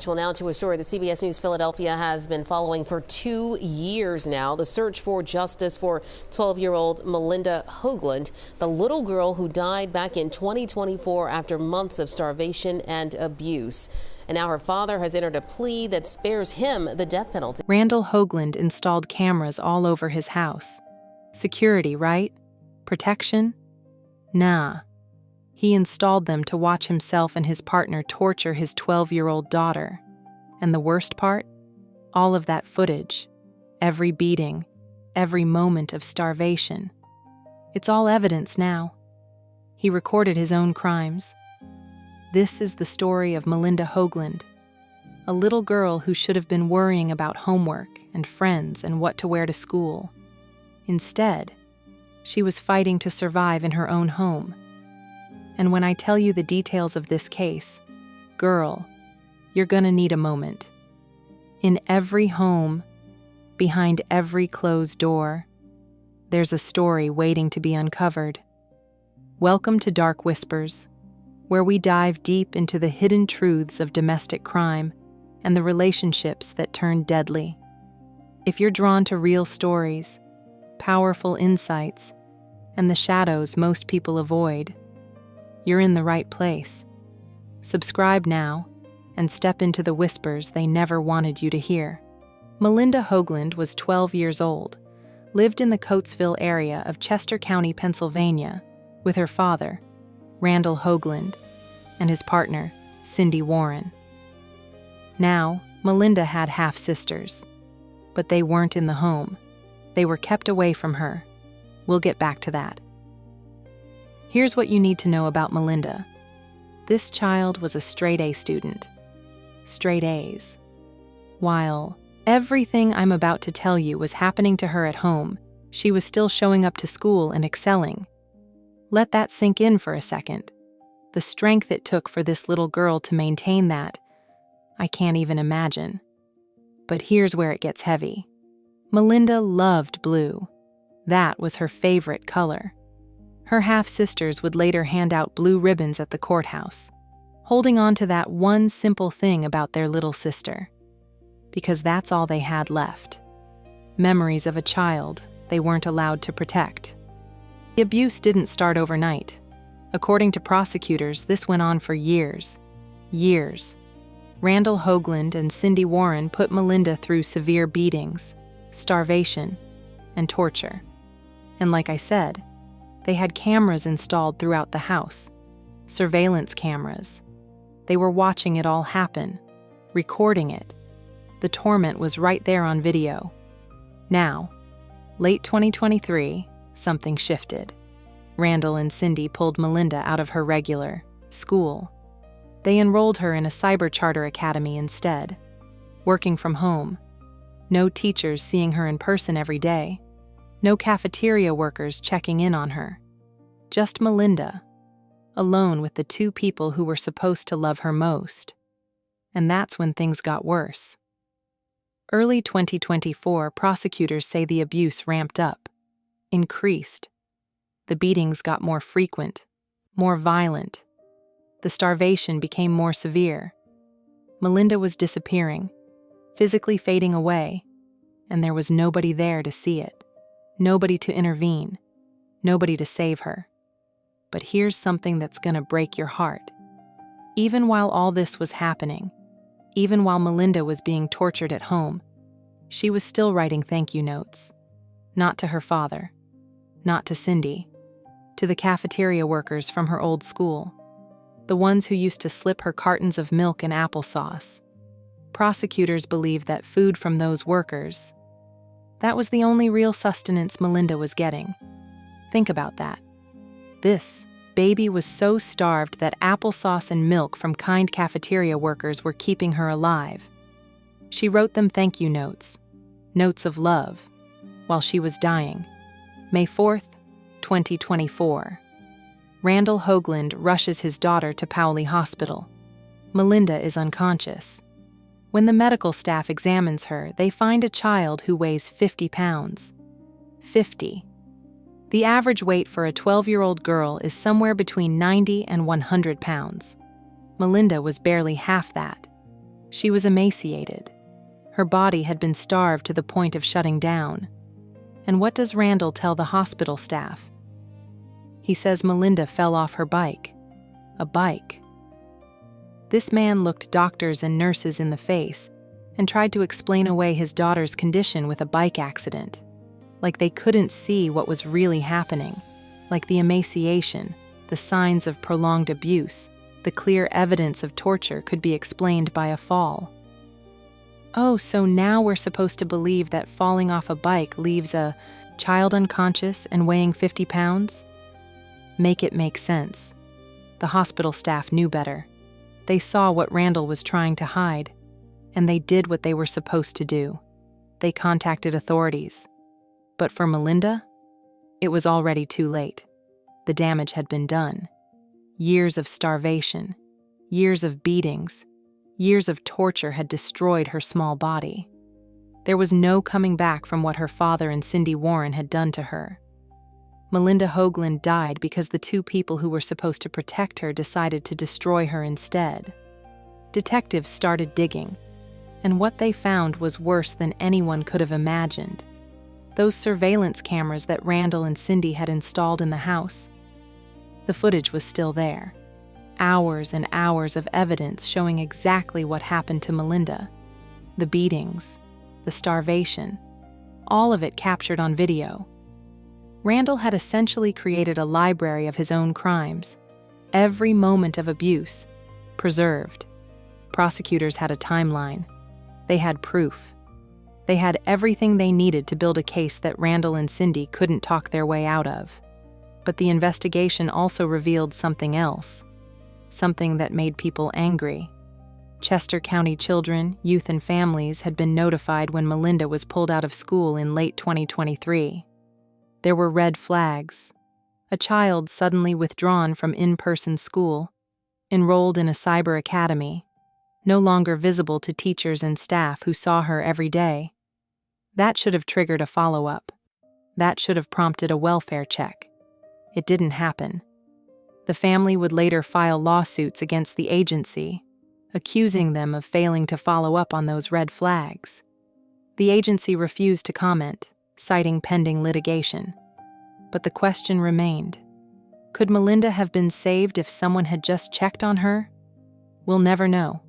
Well, now to a story that CBS News Philadelphia has been following for 2 years now. The search for justice for 12-year-old Melinda Hoagland, the little girl who died back in 2024 after months of starvation and abuse. And now her father has entered a plea that spares him the death penalty. Randall Hoagland installed cameras all over his house. Security, right? Protection? Nah. He installed them to watch himself and his partner torture his 12-year-old daughter. And the worst part? All of that footage, every beating, every moment of starvation. It's all evidence now. He recorded his own crimes. This is the story of Melinda Hoagland, a little girl who should have been worrying about homework and friends and what to wear to school. Instead, she was fighting to survive in her own home. And when I tell you the details of this case, girl, you're gonna need a moment. In every home, behind every closed door, there's a story waiting to be uncovered. Welcome to Dark Whispers, where we dive deep into the hidden truths of domestic crime and the relationships that turn deadly. If you're drawn to real stories, powerful insights, and the shadows most people avoid, you're in the right place. Subscribe now and step into the whispers they never wanted you to hear. Melinda Hoagland was 12 years old, lived in the Coatesville area of Chester County, Pennsylvania, with her father, Randall Hoagland, and his partner, Cindy Warren. Now, Melinda had half-sisters, but they weren't in the home. They were kept away from her. We'll get back to that. Here's what you need to know about Melinda. This child was a straight-A student. Straight A's. While everything I'm about to tell you was happening to her at home, she was still showing up to school and excelling. Let that sink in for a second. The strength it took for this little girl to maintain that, I can't even imagine. But here's where it gets heavy. Melinda loved blue. That was her favorite color. Her half-sisters would later hand out blue ribbons at the courthouse, holding on to that one simple thing about their little sister. Because that's all they had left. Memories of a child they weren't allowed to protect. The abuse didn't start overnight. According to prosecutors, this went on for years. Years. Randall Hoagland and Cindy Warren put Melinda through severe beatings, starvation, and torture. And like I said, they had cameras installed throughout the house, surveillance cameras. They were watching it all happen, recording it. The torment was right there on video. Now, late 2023, something shifted. Randall and Cindy pulled Melinda out of her regular school. They enrolled her in a cyber charter academy instead, working from home. No teachers seeing her in person every day. No cafeteria workers checking in on her. Just Melinda, alone with the two people who were supposed to love her most. And that's when things got worse. Early 2024, prosecutors say the abuse ramped up, increased. The beatings got more frequent, more violent. The starvation became more severe. Melinda was disappearing, physically fading away, and there was nobody there to see it. Nobody to intervene, nobody to save her. But here's something that's gonna break your heart. Even while all this was happening, even while Melinda was being tortured at home, she was still writing thank you notes. Not to her father, not to Cindy, to the cafeteria workers from her old school, the ones who used to slip her cartons of milk and applesauce. Prosecutors believe that food from those workers, that was the only real sustenance Melinda was getting. Think about that. This baby was so starved that applesauce and milk from kind cafeteria workers were keeping her alive. She wrote them thank you notes, notes of love, while she was dying. May 4th, 2024. Randall Hoagland rushes his daughter to Powley Hospital. Melinda is unconscious. When the medical staff examines her, they find a child who weighs 50 pounds. 50. The average weight for a 12-year-old girl is somewhere between 90 and 100 pounds. Melinda was barely half that. She was emaciated. Her body had been starved to the point of shutting down. And what does Randall tell the hospital staff? He says Melinda fell off her bike. A bike. This man looked doctors and nurses in the face and tried to explain away his daughter's condition with a bike accident. Like they couldn't see what was really happening, like the emaciation, the signs of prolonged abuse, the clear evidence of torture could be explained by a fall. Oh, so now we're supposed to believe that falling off a bike leaves a child unconscious and weighing 50 pounds? Make it make sense. The hospital staff knew better. They saw what Randall was trying to hide, and they did what they were supposed to do. They contacted authorities. But for Melinda, it was already too late. The damage had been done. Years of starvation, years of beatings, years of torture had destroyed her small body. There was no coming back from what her father and Cindy Warren had done to her. Melinda Hoagland died because the two people who were supposed to protect her decided to destroy her instead. Detectives started digging, and what they found was worse than anyone could have imagined. Those surveillance cameras that Randall and Cindy had installed in the house. The footage was still there. Hours and hours of evidence showing exactly what happened to Melinda. The beatings, the starvation, all of it captured on video. Randall had essentially created a library of his own crimes. Every moment of abuse, preserved. Prosecutors had a timeline. They had proof. They had everything they needed to build a case that Randall and Cindy couldn't talk their way out of. But the investigation also revealed something else. Something that made people angry. Chester County children, youth, and families had been notified when Melinda was pulled out of school in late 2023. There were red flags. A child suddenly withdrawn from in-person school, enrolled in a cyber academy, no longer visible to teachers and staff who saw her every day. That should have triggered a follow-up. That should have prompted a welfare check. It didn't happen. The family would later file lawsuits against the agency, accusing them of failing to follow up on those red flags. The agency refused to comment, citing pending litigation. But the question remained. Could Melinda have been saved if someone had just checked on her? We'll never know.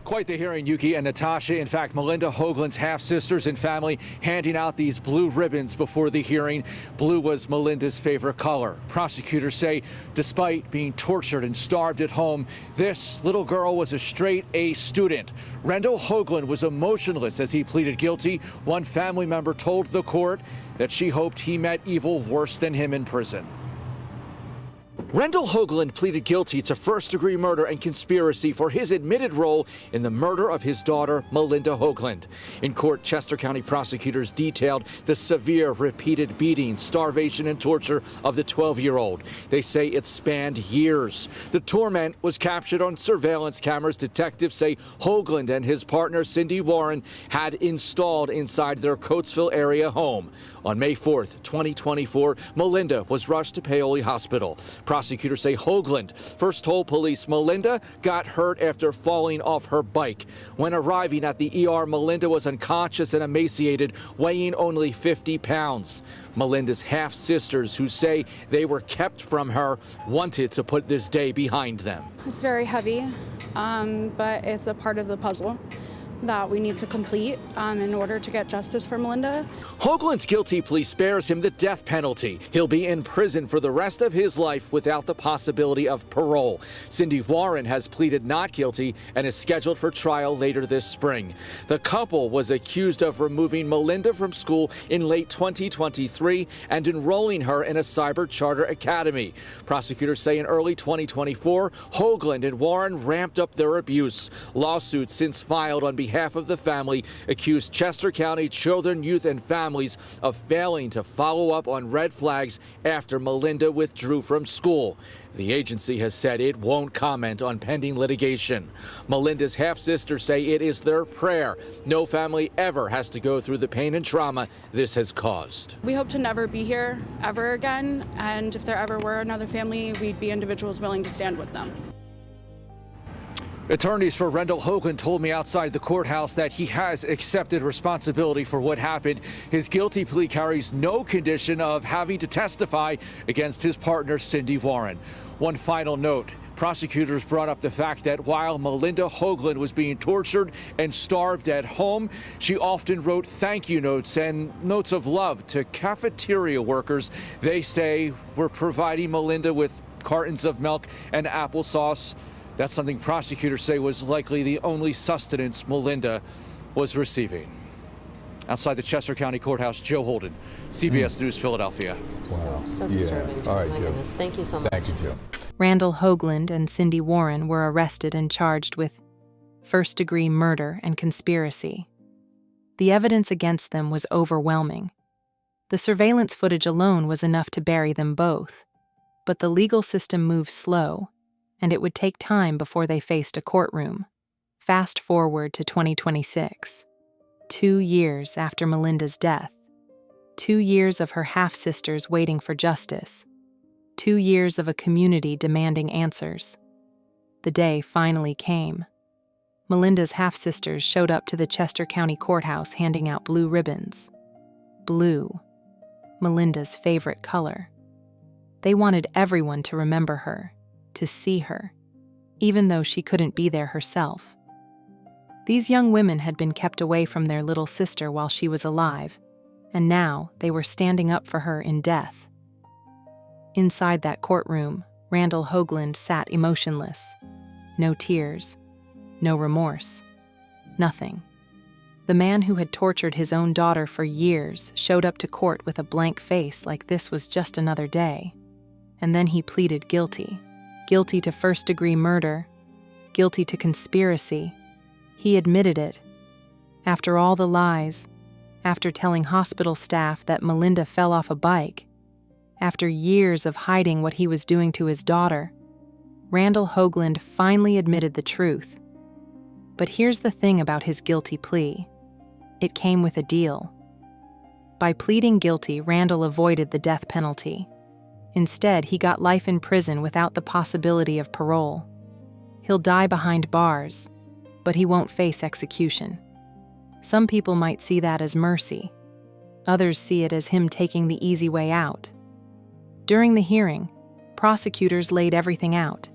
Quite the hearing, Yuki and Natasha. In fact, Melinda Hoagland's half-sisters and family handing out these blue ribbons before the hearing. Blue was Melinda's favorite color. Prosecutors say, despite being tortured and starved at home, this little girl was a straight-A student. Randall Hoagland was emotionless as he pleaded guilty. One family member told the court that she hoped he met evil worse than him in prison. Randall Hoagland pleaded guilty to first-degree murder and conspiracy for his admitted role in the murder of his daughter, Melinda Hoagland. In court, Chester County prosecutors detailed the severe, repeated beatings, starvation, and torture of the 12-year-old. They say it spanned years. The torment was captured on surveillance cameras detectives say Hoagland and his partner, Cindy Warren, had installed inside their Coatesville area home. On May 4th, 2024, Melinda was rushed to Paoli Hospital. Prosecutors say Hoagland first told police Melinda got hurt after falling off her bike. When arriving at the ER, Melinda was unconscious and emaciated, weighing only 50 pounds. Melinda's half-sisters, who say they were kept from her, wanted to put this day behind them. It's very heavy, but it's a part of the puzzle that we need to complete in order to get justice for Melinda. Hoagland's guilty plea spares him the death penalty. He'll be in prison for the rest of his life without the possibility of parole. Cindy Warren has pleaded not guilty and is scheduled for trial later this spring. The couple was accused of removing Melinda from school in late 2023 and enrolling her in a cyber charter academy. Prosecutors say in early 2024, Hoagland and Warren ramped up their abuse. Lawsuits since filed on behalf of the family accused Chester County children, youth, and families of failing to follow up on red flags after Melinda withdrew from school. The agency has said it won't comment on pending litigation. Melinda's half-sisters say it is their prayer no family ever has to go through the pain and trauma this has caused. We hope to never be here ever again, and if there ever were another family, we'd be individuals willing to stand with them. Attorneys for Randall Hoagland told me outside the courthouse that he has accepted responsibility for what happened. His guilty plea carries no condition of having to testify against his partner, Cindy Warren. One final note. Prosecutors brought up the fact that while Melinda Hoagland was being tortured and starved at home, she often wrote thank you notes and notes of love to cafeteria workers. They say were providing Melinda with cartons of milk and applesauce. That's something prosecutors say was likely the only sustenance Melinda was receiving. Outside the Chester County Courthouse, Joe Holden, CBS News, Philadelphia. Wow. So disturbing. Yeah. All right, My Joe. goodness. Thank you so much. Thank you, Joe. Randall Hoagland and Cindy Warren were arrested and charged with first-degree murder and conspiracy. The evidence against them was overwhelming. The surveillance footage alone was enough to bury them both. But the legal system moves slow, and it would take time before they faced a courtroom. Fast forward to 2026. 2 years after Melinda's death. 2 years of her half-sisters waiting for justice. 2 years of a community demanding answers. The day finally came. Melinda's half-sisters showed up to the Chester County Courthouse handing out blue ribbons. Blue, Melinda's favorite color. They wanted everyone to remember her, to see her, even though she couldn't be there herself. These young women had been kept away from their little sister while she was alive, and now they were standing up for her in death. Inside that courtroom, Randall Hoagland sat emotionless. No tears, no remorse, nothing. The man who had tortured his own daughter for years showed up to court with a blank face like this was just another day. And then he pleaded guilty. Guilty to first-degree murder, guilty to conspiracy. He admitted it. After all the lies, after telling hospital staff that Melinda fell off a bike, after years of hiding what he was doing to his daughter, Randall Hoagland finally admitted the truth. But here's the thing about his guilty plea. It came with a deal. By pleading guilty, Randall avoided the death penalty. Instead, he got life in prison without the possibility of parole. He'll die behind bars, but he won't face execution. Some people might see that as mercy. Others see it as him taking the easy way out. During the hearing, prosecutors laid everything out.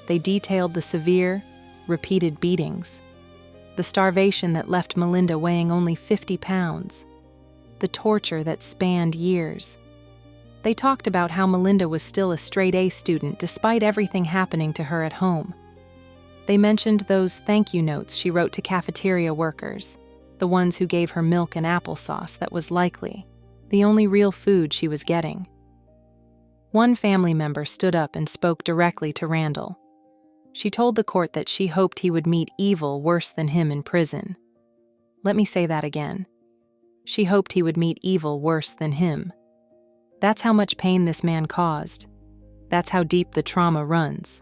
They detailed the severe, repeated beatings, the starvation that left Melinda weighing only 50 pounds, the torture that spanned years. They talked about how Melinda was still a straight-A student despite everything happening to her at home. They mentioned those thank you notes she wrote to cafeteria workers, the ones who gave her milk and applesauce that was likely the only real food she was getting. One family member stood up and spoke directly to Randall. She told the court that she hoped he would meet evil worse than him in prison. Let me say that again. She hoped he would meet evil worse than him. That's how much pain this man caused. That's how deep the trauma runs.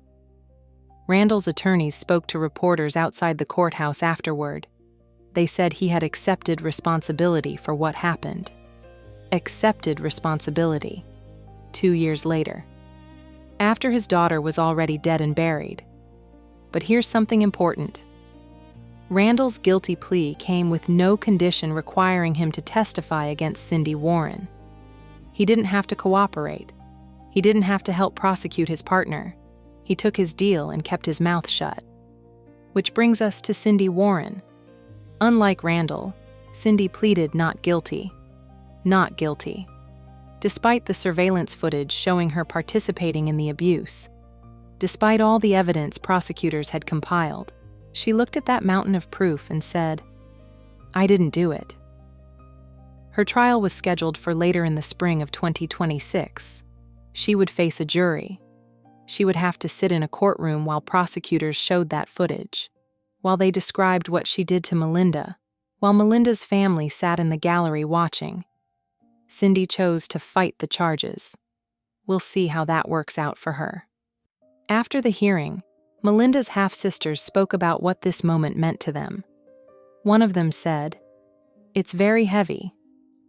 Randall's attorneys spoke to reporters outside the courthouse afterward. They said he had accepted responsibility for what happened. Accepted responsibility. 2 years later. After his daughter was already dead and buried. But here's something important. Randall's guilty plea came with no condition requiring him to testify against Cindy Warren. He didn't have to cooperate. He didn't have to help prosecute his partner. He took his deal and kept his mouth shut. Which brings us to Cindy Warren. Unlike Randall, Cindy pleaded not guilty. Not guilty. Despite the surveillance footage showing her participating in the abuse, despite all the evidence prosecutors had compiled, she looked at that mountain of proof and said, "I didn't do it." Her trial was scheduled for later in the spring of 2026. She would face a jury. She would have to sit in a courtroom while prosecutors showed that footage, while they described what she did to Melinda, while Melinda's family sat in the gallery watching. Cindy chose to fight the charges. We'll see how that works out for her. After the hearing, Melinda's half-sisters spoke about what this moment meant to them. One of them said, "It's very heavy,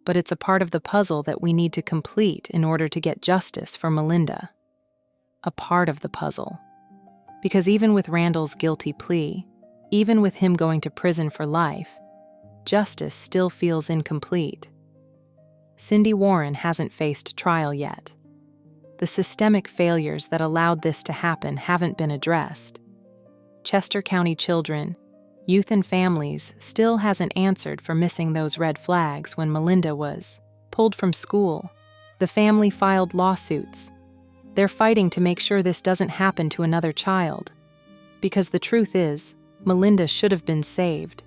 but it's a part of the puzzle that we need to complete in order to get justice for Melinda." A part of the puzzle. Because even with Randall's guilty plea, even with him going to prison for life, justice still feels incomplete. Cindy Warren hasn't faced trial yet. The systemic failures that allowed this to happen haven't been addressed. Chester County children, youth and families still hasn't answered for missing those red flags when Melinda was pulled from school. The family filed lawsuits. They're fighting to make sure this doesn't happen to another child. Because the truth is, Melinda should have been saved.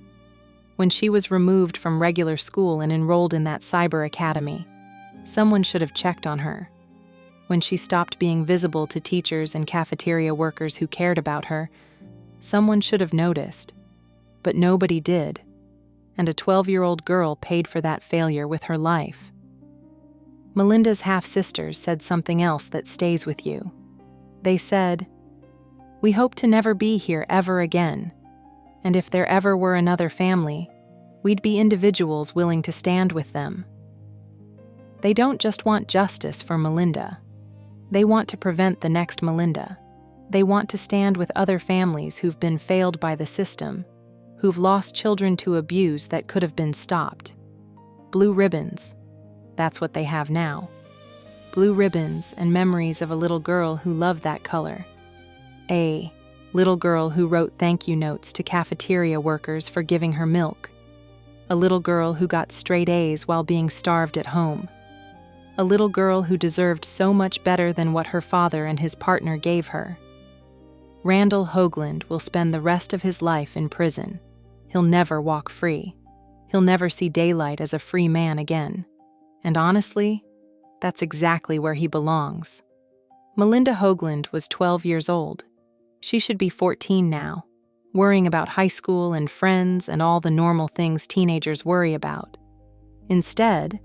When she was removed from regular school and enrolled in that cyber academy, someone should have checked on her. When she stopped being visible to teachers and cafeteria workers who cared about her, someone should have noticed. But nobody did, and a 12-year-old girl paid for that failure with her life. Melinda's half-sisters said something else that stays with you. They said, "We hope to never be here ever again, and if there ever were another family, we'd be individuals willing to stand with them." They don't just want justice for Melinda. They want to prevent the next Melinda. They want to stand with other families who've been failed by the system, who've lost children to abuse that could have been stopped. Blue ribbons. That's what they have now. Blue ribbons and memories of a little girl who loved that color. A little girl who wrote thank you notes to cafeteria workers for giving her milk. A little girl who got straight A's while being starved at home. A little girl who deserved so much better than what her father and his partner gave her. Randall Hoagland will spend the rest of his life in prison. He'll never walk free. He'll never see daylight as a free man again. And honestly, that's exactly where he belongs. Melinda Hoagland was 12 years old. She should be 14 now, worrying about high school and friends and all the normal things teenagers worry about. Instead,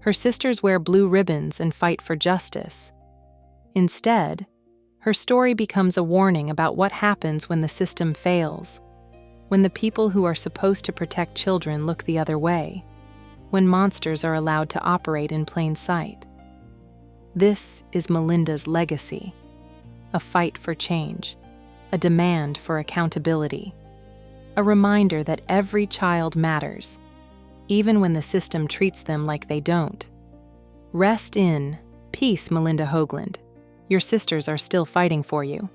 her sisters wear blue ribbons and fight for justice. Instead, her story becomes a warning about what happens when the system fails, when the people who are supposed to protect children look the other way, when monsters are allowed to operate in plain sight. This is Melinda's legacy, a fight for change, a demand for accountability, a reminder that every child matters, even when the system treats them like they don't. Rest in peace, Melinda Hoagland. Your sisters are still fighting for you.